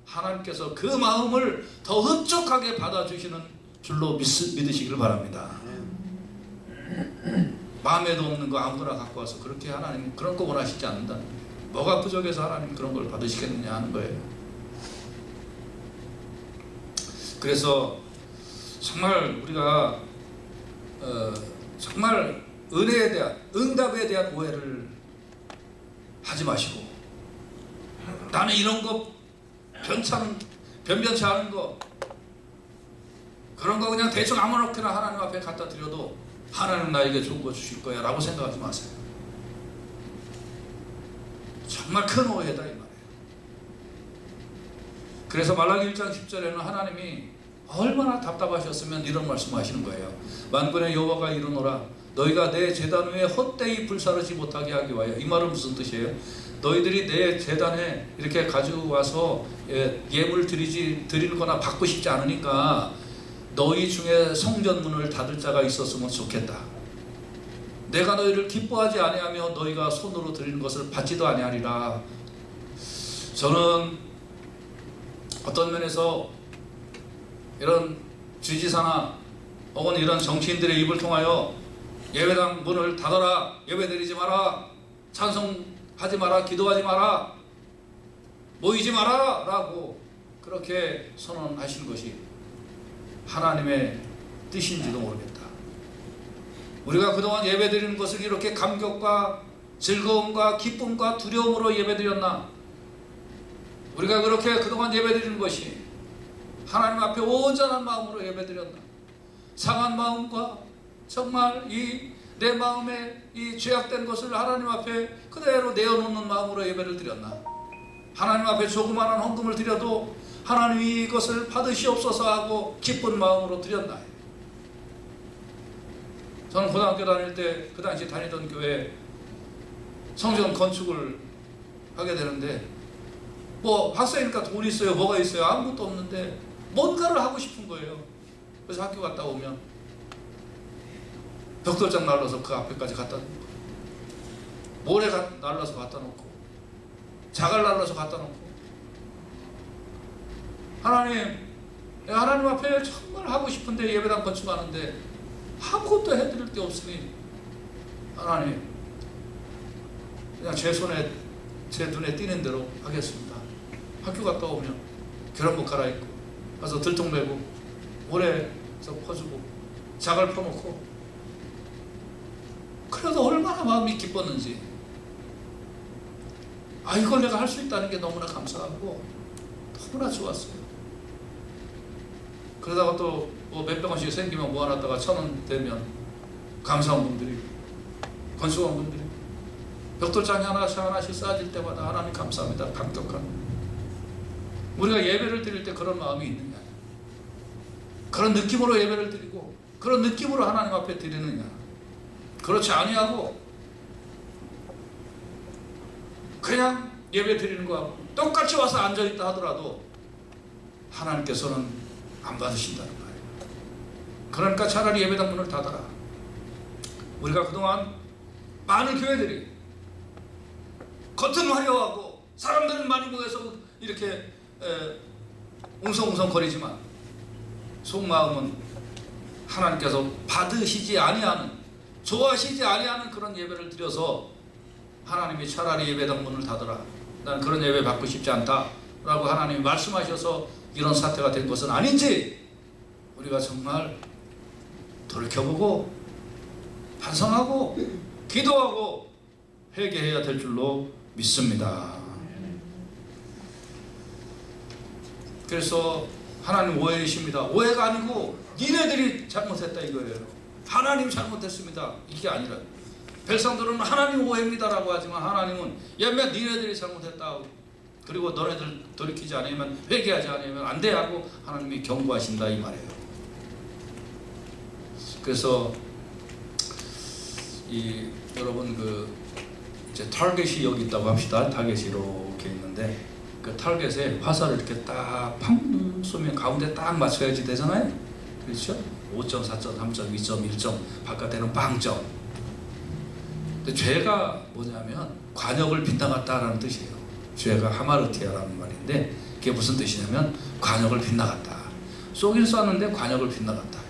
하나님께서 그 마음을 더 흡족하게 받아주시는 줄로 믿으시길 바랍니다. 마음에도 없는 거 아무거나 갖고 와서 그렇게 하나님 그런 거 원하시지 않는다는 거예요. 뭐가 부족해서 하나님 그런 걸 받으시겠느냐 하는 거예요. 그래서 정말 우리가 정말 은혜에 대한, 응답에 대한 오해를 하지 마시고, 나는 이런 거 변변치 않은 거, 그런 거 그냥 대충 아무렇게나 하나님 앞에 갖다 드려도 하나님 나에게 좋은 거 주실 거야 라고 생각하지 마세요. 정말 큰 오해다 이 말이에요. 그래서 말라기 1장 10절에는 하나님이 얼마나 답답하셨으면 이런 말씀하시는 거예요. 만군의 여호와가 이르노라, 너희가 내 제단 위에 헛되이 불사르지 못하게 하기 위하여. 이 말은 무슨 뜻이에요? 너희들이 내 제단에 이렇게 가지고 와서 예물 드리거나 받고 싶지 않으니까 너희 중에 성전문을 닫을 자가 있었으면 좋겠다. 내가 너희를 기뻐하지 아니하며 너희가 손으로 드리는 것을 받지도 아니하리라. 저는 어떤 면에서 이런 주지사나 혹은 이런 정치인들의 입을 통하여 예배당 문을 닫아라, 예배드리지 마라, 찬송하지 마라, 기도하지 마라, 모이지 마라 라고 그렇게 선언하시는 것이 하나님의 뜻인지도 모르겠다. 우리가 그동안 예배드리는 것을 이렇게 감격과 즐거움과 기쁨과 두려움으로 예배드렸나? 우리가 그렇게 그동안 예배드리는 것이 하나님 앞에 온전한 마음으로 예배드렸나? 상한 마음과 정말 내 마음에 이 죄악된 것을 하나님 앞에 그대로 내어놓는 마음으로 예배를 드렸나? 하나님 앞에 조그마한 헌금을 드려도 하나님이 이것을 받으시옵소서 하고 기쁜 마음으로 드렸나? 저는 고등학교 다닐 때 그 당시 다니던 교회 성전 건축을 하게 되는데, 뭐 학생이니까 돈이 있어요, 뭐가 있어요? 아무것도 없는데 뭔가를 하고 싶은 거예요. 그래서 학교 갔다 오면 벽돌장 날라서 그 앞에까지 갖다 놓고, 모래 날라서 갖다 놓고, 자갈 날라서 갖다 놓고, 하나님 앞에 정말 하고 싶은데 예배당 건축하는데 아무것도 해드릴 게 없으니 하나님 그냥 제 눈에 띄는 대로 하겠습니다. 학교 갔다 오면 교란복 갈아입고 가서 들통 메고 모래서 퍼주고 자갈 퍼놓고, 그래도 얼마나 마음이 기뻤는지, 이걸 내가 할 수 있다는 게 너무나 감사하고 너무나 좋았어요. 그러다가 또 몇백 원씩 생기면 모아놨다가 1,000원 되면 감사한 분들이, 건축한 분들이 벽돌장이 하나씩 쌓아질 때마다 하나님 감사합니다, 감격한. 우리가 예배를 드릴 때 그런 마음이 있느냐? 그런 느낌으로 예배를 드리고 그런 느낌으로 하나님 앞에 드리느냐? 그렇지 아니하고 그냥 예배 드리는 거하고 똑같이 와서 앉아있다 하더라도 하나님께서는 안 받으신다는 거예요. 그러니까 차라리 예배당 문을 닫아라. 우리가 그동안 많은 교회들이 겉은 화려하고 사람들은 많이 모여서 이렇게 웅성웅성거리지만 속마음은 하나님께서 받으시지 아니하는, 좋아하시지 아니하는 그런 예배를 드려서 하나님이 차라리 예배당 문을 닫아라, 난 그런 예배 받고 싶지 않다 라고 하나님이 말씀하셔서 이런 사태가 된 것은 아닌지 우리가 정말 돌이켜보고 반성하고 기도하고 회개해야 될 줄로 믿습니다. 그래서 하나님 오해이십니다. 오해가 아니고 니네들이 잘못했다 이거예요. 하나님 잘못했습니다 이게 아니라, 백성들은 하나님 오해입니다라고 하지만 하나님은 야매 니네들이 잘못했다, 그리고 너네들 돌이키지 않으면, 회개하지 않으면 안 돼 하고 하나님이 경고하신다 이 말이에요. 그래서 여러분 이제 타겟이 여기 있다고 합시다. 타겟이 이렇게 있는데 그 타겟에 화살을 이렇게 딱 팡 쏘면 가운데 딱 맞춰야지 되잖아요. 그렇죠? 5점, 4점, 3점, 2점, 1점, 바깥에는 빵점. 근데 죄가 뭐냐면 관역을 빗나갔다라는 뜻이에요. 죄가 하마르티아라는 말인데 그게 무슨 뜻이냐면 관역을 빗나갔다. 쏘긴 쐈는데 관역을 빗나갔다.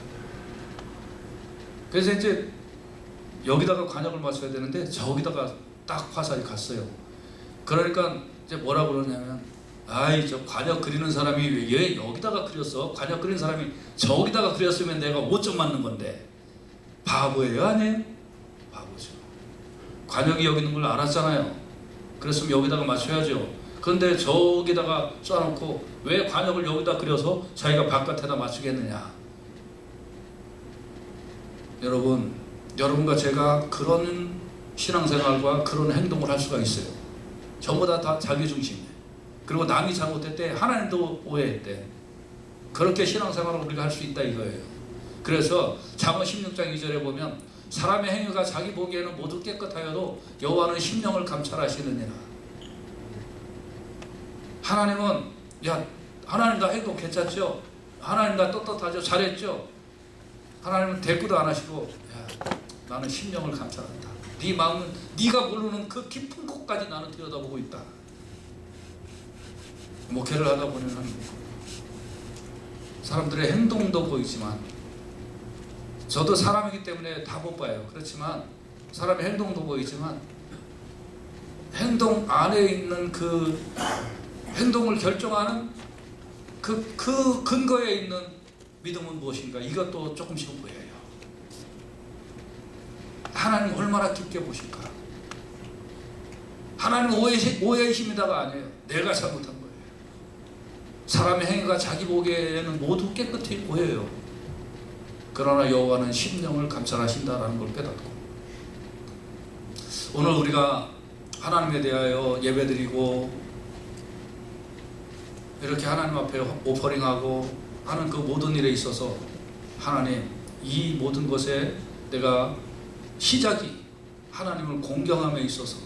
그래서 이제 여기다가 관역을 맞춰야 되는데 저기다가 딱 화살이 갔어요. 그러니까 이제 뭐라 그러냐면, 저 관역 그리는 사람이 왜 여기다가 그렸어? 관역 그린 사람이 저기다가 그렸으면 내가 5점 맞는 건데 바보예요 아니에요? 바보죠. 관역이 여기 있는 걸 알았잖아요. 그랬으면 여기다가 맞춰야죠. 그런데 저기다가 쏴놓고 왜 관역을 여기다 그려서 자기가 바깥에다 맞추겠느냐. 여러분, 여러분과 제가 그런 신앙생활과 그런 행동을 할 수가 있어요. 전부 다 자기중심이에요. 그리고 남이 잘못했대, 하나님도 오해했대. 그렇게 신앙생활을 우리가 할 수 있다 이거예요. 그래서 잠언 16장 2절에 보면 사람의 행위가 자기 보기에는 모두 깨끗하여도 여호와는 심령을 감찰하시느니라. 하나님은 하나님 나 행동 괜찮죠? 하나님 나 떳떳하죠? 잘했죠? 하나님은 대꾸도 안 하시고 나는 심령을 감찰한다. 네 마음은 네가 모르는 그 깊은 곳까지 나는 들여다보고 있다. 목회를 하다 보면 사람들의 행동도 보이지만 저도 사람이기 때문에 다 못 봐요. 그렇지만 사람의 행동도 보이지만 행동 안에 있는 그 행동을 결정하는 그 근거에 있는 믿음은 무엇인가? 이것도 조금씩 보여요. 하나님 얼마나 깊게 보실까? 하나님 오해이십니다가 아니에요. 내가 잘못한 거예요. 사람의 행위가 자기 보기에는 모두 깨끗이 보여요. 그러나 여호와는 심령을 감찰하신다라는 걸 깨닫고, 오늘 우리가 하나님에 대하여 예배드리고 이렇게 하나님 앞에 오퍼링하고 하는 그 모든 일에 있어서 하나님, 이 모든 것에 내가 시작이 하나님을 공경함에 있어서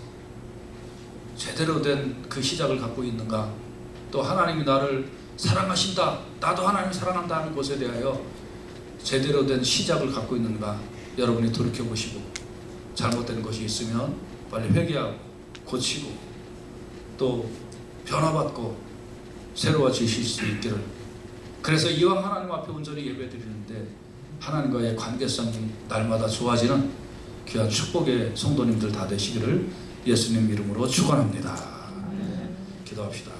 제대로 된 그 시작을 갖고 있는가? 또 하나님이 나를 사랑하신다, 나도 하나님 사랑한다는 것에 대하여 제대로 된 시작을 갖고 있는가? 여러분이 돌이켜보시고 잘못된 것이 있으면 빨리 회개하고 고치고 또 변화받고 새로워지실 수 있기를. 그래서 이왕 하나님 앞에 온전히 예배드리는데 하나님과의 관계성이 날마다 좋아지는 귀한 축복의 성도님들 다 되시기를 예수님 이름으로 축원합니다. 기도합시다.